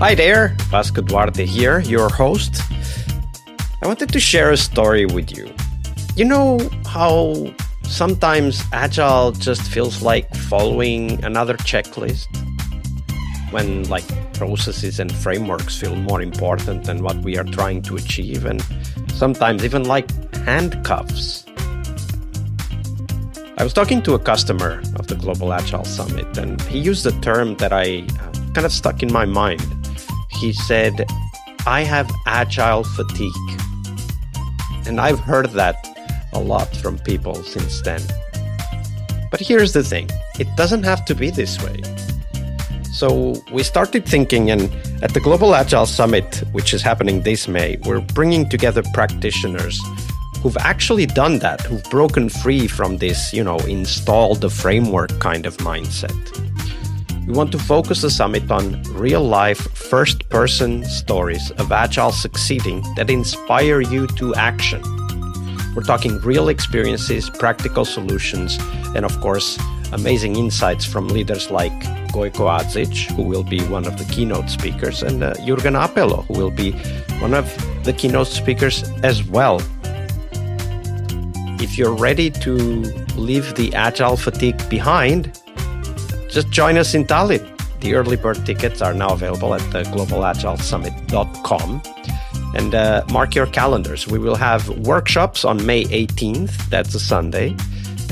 Hi there, Vasco Duarte here, your host. I wanted to share a story with you. You know how sometimes Agile just feels like following another checklist? When processes and frameworks feel more important than what we are trying to achieve, and sometimes even like handcuffs. I was talking to a customer of the Global Agile Summit, and he used a term that I kind of stuck in my mind. He said, "I have agile fatigue." And I've heard that a lot from people since then. But here's the thing, it doesn't have to be this way. So we started thinking, and at the Global Agile Summit, which is happening this May, we're bringing together practitioners who've actually done that, who've broken free from this, install the framework kind of mindset. We want to focus the summit on real-life, first-person stories of Agile succeeding that inspire you to action. We're talking real experiences, practical solutions, and of course, amazing insights from leaders like Gojko Adzic, who will be one of the keynote speakers, and Jürgen Apelo, who will be one of the keynote speakers as well. If you're ready to leave the Agile fatigue behind, just join us in Tallinn. The early bird tickets are now available at the globalagilesummit.com. And mark your calendars. We will have workshops on May 18th, that's a Sunday.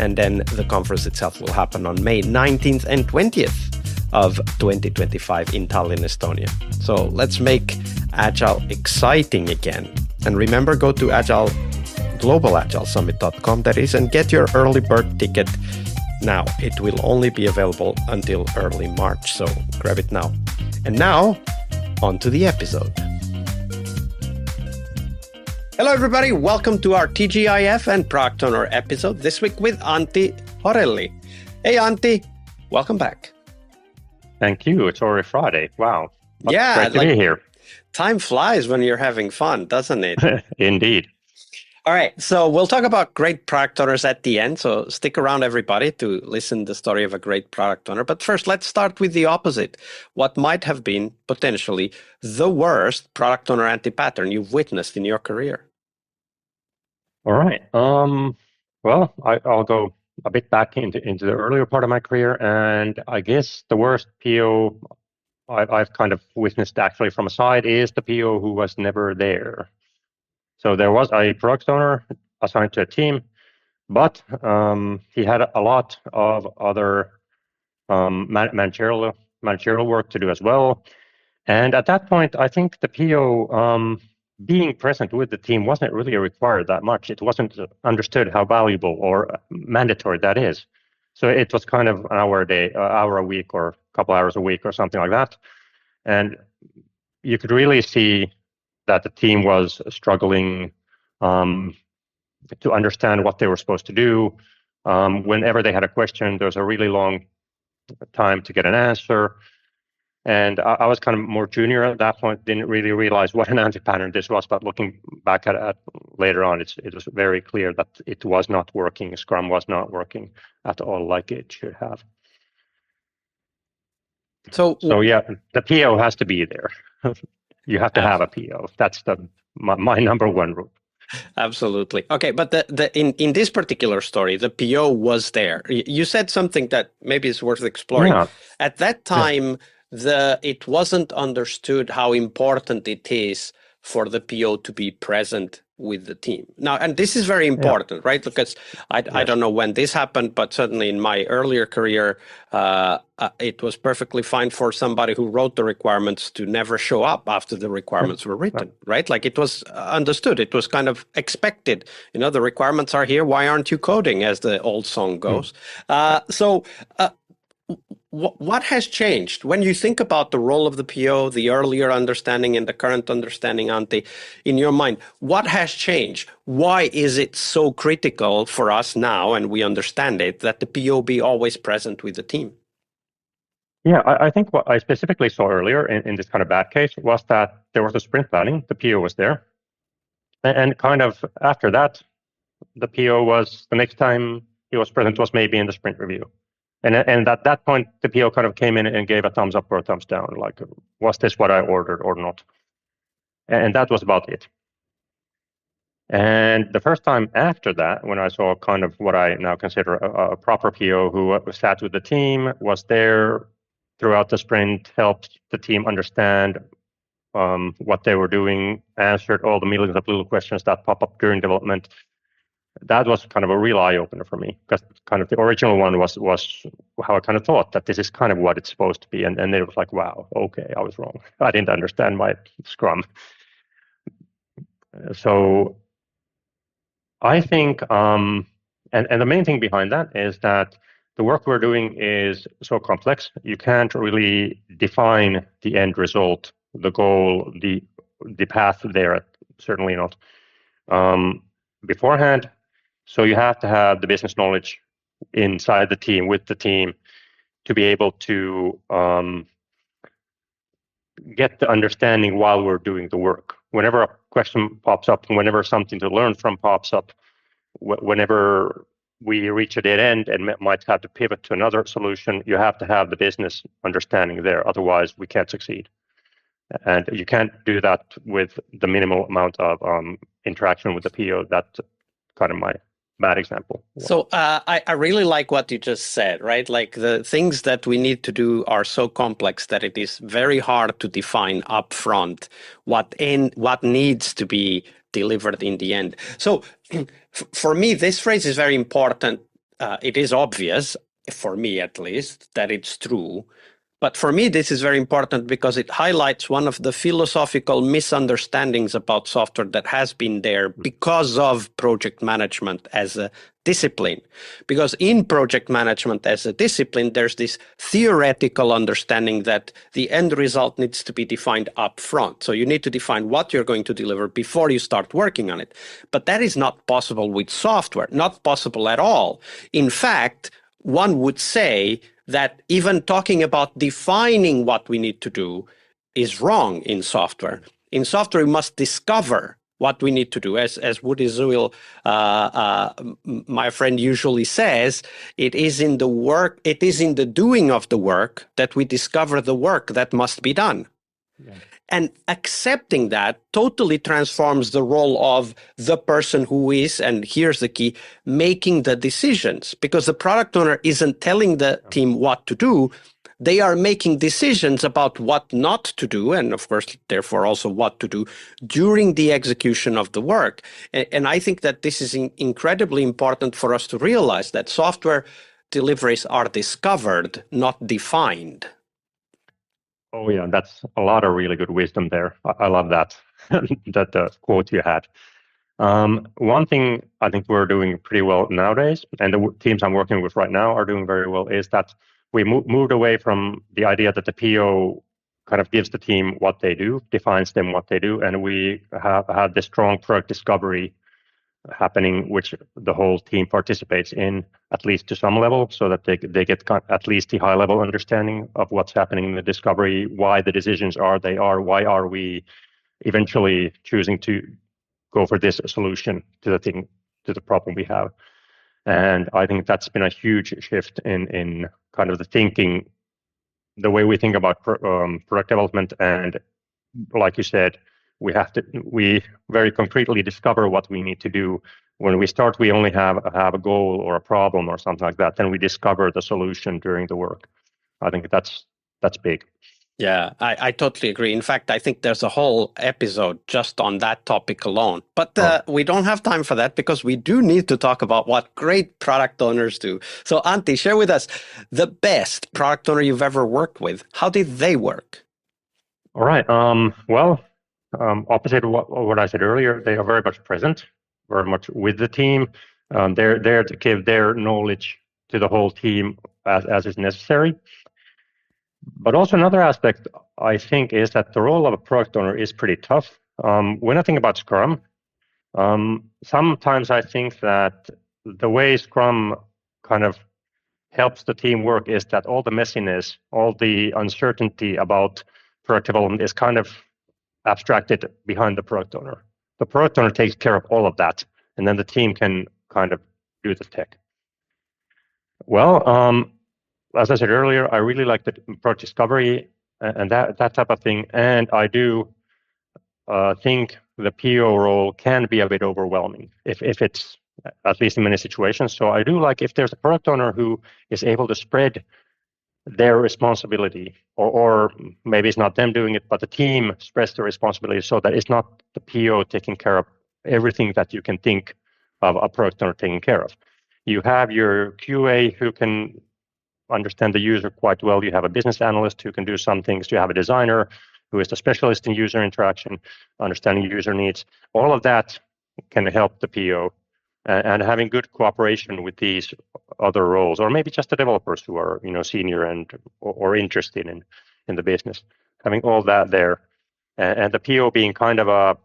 And then the conference itself will happen on May 19th and 20th of 2025 in Tallinn, Estonia. So let's make Agile exciting again. And remember, go to globalagilesummit.com, that is, and get your early bird ticket now. It will only be available until early March, so grab it now. And now, on to the episode. Hello, everybody. Welcome to our TGIF and Product Owner episode this week with Antti Horelli. Hey, Antti. Welcome back. Thank you. It's already Friday. Wow. Great to be here. Time flies when you're having fun, doesn't it? Indeed. All right. So we'll talk about great product owners at the end. So stick around, everybody, to listen to the story of a great product owner. But first, let's start with the opposite. What might have been potentially the worst product owner anti-pattern you've witnessed in your career? All right. Well, I'll go a bit back into the earlier part of my career, and I guess the worst PO I've kind of witnessed actually from a side is the PO who was never there. So there was a product owner assigned to a team, but he had a lot of other managerial work to do as well. And at that point, I think the PO being present with the team wasn't really required that much. It wasn't understood how valuable or mandatory that is. So it was kind of an hour a day, hour a week, or a couple hours a week, or something like that. And you could really see that the team was struggling to understand what they were supposed to do. Whenever they had a question, there was a really long time to get an answer. And I was kind of more junior at that point, didn't really realize what an anti-pattern this was, but looking back at it later on, it was very clear that it was not working. Scrum was not working at all like it should have. So yeah, the PO has to be there. You have to have a PO. That's my number one rule. Absolutely. Okay, but in this particular story, the PO was there. You said something that maybe is worth exploring. Yeah. At that time, it wasn't understood how important it is for the PO to be present with the team. Now, and this is very important, right? Because I don't know when this happened, but certainly in my earlier career, it was perfectly fine for somebody who wrote the requirements to never show up after the requirements were written, right? Like it was understood. It was kind of expected. The requirements are here. Why aren't you coding, as the old song goes? What has changed when you think about the role of the PO, the earlier understanding and the current understanding, Antti, in your mind? What has changed? Why is it so critical for us now, and we understand it, that the PO be always present with the team? Yeah, I think what I specifically saw earlier in this kind of bad case was that there was a sprint planning, the PO was there. And kind of after that, the PO was, the next time he was present was maybe in the sprint review. And at that point, the PO kind of came in and gave a thumbs up or a thumbs down, like, was this what I ordered or not? And that was about it. And the first time after that, when I saw kind of what I now consider a proper PO who sat with the team, was there throughout the sprint, helped the team understand what they were doing, answered all the millions of little questions that pop up during development, that was kind of a real eye opener for me, because kind of the original one was how I kind of thought that this is kind of what it's supposed to be, and then it was like, wow, okay, I was wrong. I didn't understand my Scrum. So I think, and the main thing behind that is that the work we're doing is so complex, you can't really define the end result, the goal, the path there, certainly not beforehand. So you have to have the business knowledge inside the team, with the team, to be able to get the understanding while we're doing the work. Whenever a question pops up, whenever something to learn from pops up, whenever we reach a dead end and might have to pivot to another solution, you have to have the business understanding there. Otherwise, we can't succeed. And you can't do that with the minimal amount of interaction with the PO. That's kind of my bad example. So I really like what you just said, right? Like the things that we need to do are so complex that it is very hard to define upfront what needs to be delivered in the end. So for me, this phrase is very important. It is obvious, for me at least, that it's true. But for me, this is very important because it highlights one of the philosophical misunderstandings about software that has been there because of project management as a discipline. Because in project management as a discipline, there's this theoretical understanding that the end result needs to be defined up front. So you need to define what you're going to deliver before you start working on it. But that is not possible with software, not possible at all. In fact, one would say that even talking about defining what we need to do is wrong in software. In software, we must discover what we need to do. As Woody Zuil, my friend, usually says, it is in the doing of the work that we discover the work that must be done. Yeah. And accepting that totally transforms the role of the person who is, and here's the key, making the decisions. Because the product owner isn't telling the team what to do. They are making decisions about what not to do, and of course, therefore, also what to do during the execution of the work. And I think that this is incredibly important for us to realize that software deliveries are discovered, not defined. Oh yeah, that's a lot of really good wisdom there. I love that that quote you had. One thing I think we're doing pretty well nowadays, and the teams I'm working with right now are doing very well, is that we moved away from the idea that the PO kind of gives the team what they do, defines them what they do, and we have had this strong product discovery happening, which the whole team participates in, at least to some level, so that they get at least the high level understanding of what's happening in the discovery, why the decisions are they are, why are we eventually choosing to go for this solution to the problem we have. And I think that's been a huge shift in kind of the thinking, the way we think about product development. And like you said, we very concretely discover what we need to do. When we start, we only have a goal or a problem or something like that. Then we discover the solution during the work. I think that's big. Yeah, I totally agree. In fact, I think there's a whole episode just on that topic alone. But we don't have time for that because we do need to talk about what great product owners do. So Antti, share with us the best product owner you've ever worked with. How did they work? All right. Opposite of what I said earlier, they are very much present, very much with the team. They're there to give their knowledge to the whole team as is necessary. But also another aspect, I think, is that the role of a product owner is pretty tough. When I think about Scrum, sometimes I think that the way Scrum kind of helps the team work is that all the messiness, all the uncertainty about product development is kind of abstracted behind the product owner. The product owner takes care of all of that, and then the team can kind of do the tech. Well, as I said earlier, I really like the product discovery and that type of thing. And I do think the PO role can be a bit overwhelming if it's, at least in many situations. So I do like if there's a product owner who is able to spread their responsibility, or maybe it's not them doing it, but the team spreads the responsibility so that it's not the PO taking care of everything that you can think of a product owner taking care of. You have your QA who can understand the user quite well. You have a business analyst who can do some things. You have a designer who is the specialist in user interaction, understanding user needs. All of that can help the PO, and having good cooperation with these other roles, or maybe just the developers who are senior and or interested in the business. Having all that there, and the PO being kind of a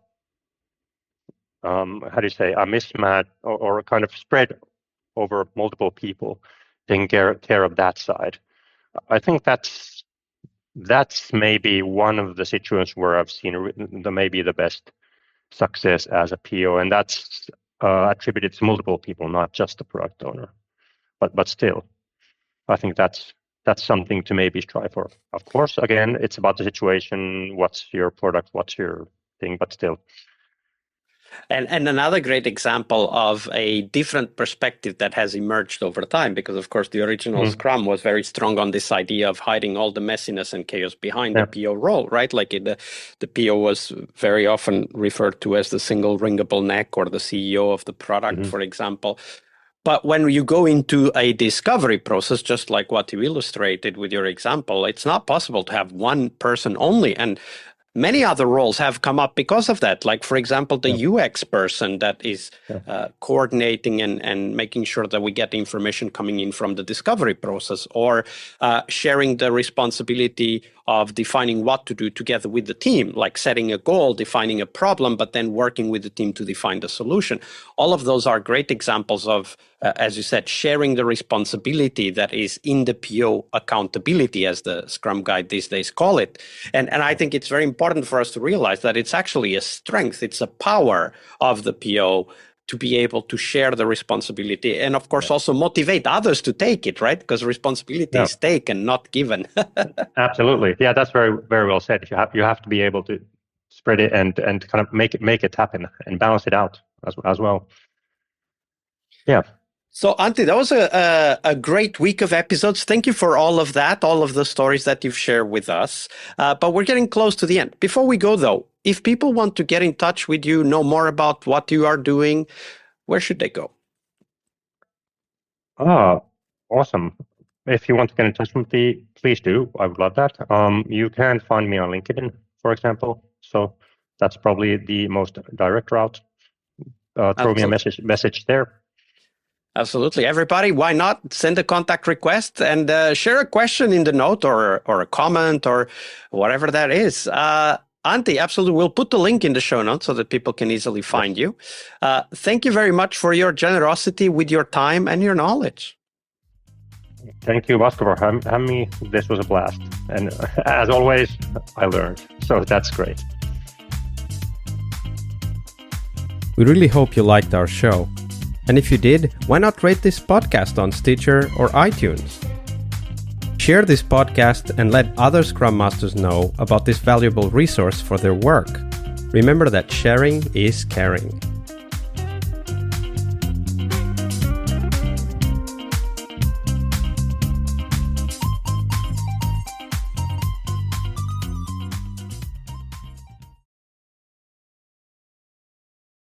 how do you say, a mismatch or a kind of spread over multiple people, taking care of that side. I think that's maybe one of the situations where I've seen maybe the best success as a PO, and that's attributed to multiple people, not just the product owner. But still, I think that's something to maybe strive for. Of course, again, it's about the situation. What's your product? What's your thing? But still. And another great example of a different perspective that has emerged over time, because of course the original Scrum was very strong on this idea of hiding all the messiness and chaos behind the PO role, right? Like the PO was very often referred to as the single wringable neck or the CEO of the product, for example. But when you go into a discovery process, just like what you illustrated with your example, it's not possible to have one person only. And many other roles have come up because of that. Like, for example, the UX person that is coordinating and making sure that we get information coming in from the discovery process, or sharing the responsibility of defining what to do together with the team, like setting a goal, defining a problem, but then working with the team to define the solution. All of those are great examples of, as you said, sharing the responsibility that is in the PO accountability, as the Scrum Guide these days call it. And I think it's very important for us to realize that it's actually a strength, it's a power of the PO to be able to share the responsibility, and of course also motivate others to take it, right? Because responsibility is taken, not given. Absolutely. Yeah, that's very, very well said. You have to be able to spread it and kind of make it happen and balance it out as well. Yeah. So, Antti, that was a great week of episodes. Thank you for all of that, all of the stories that you've shared with us. But we're getting close to the end. Before we go, though, if people want to get in touch with you, know more about what you are doing, where should they go? Awesome. If you want to get in touch with me, please do. I would love that. You can find me on LinkedIn, for example. So that's probably the most direct route. Throw me a message there. Absolutely. Everybody, why not send a contact request and share a question in the note or a comment or whatever that is. Antti, absolutely. We'll put the link in the show notes so that people can easily find you. Thank you very much for your generosity with your time and your knowledge. Thank you, Vasco, for having me. This was a blast. And as always, I learned. So that's great. We really hope you liked our show. And if you did, why not rate this podcast on Stitcher or iTunes? Share this podcast and let other Scrum Masters know about this valuable resource for their work. Remember that sharing is caring.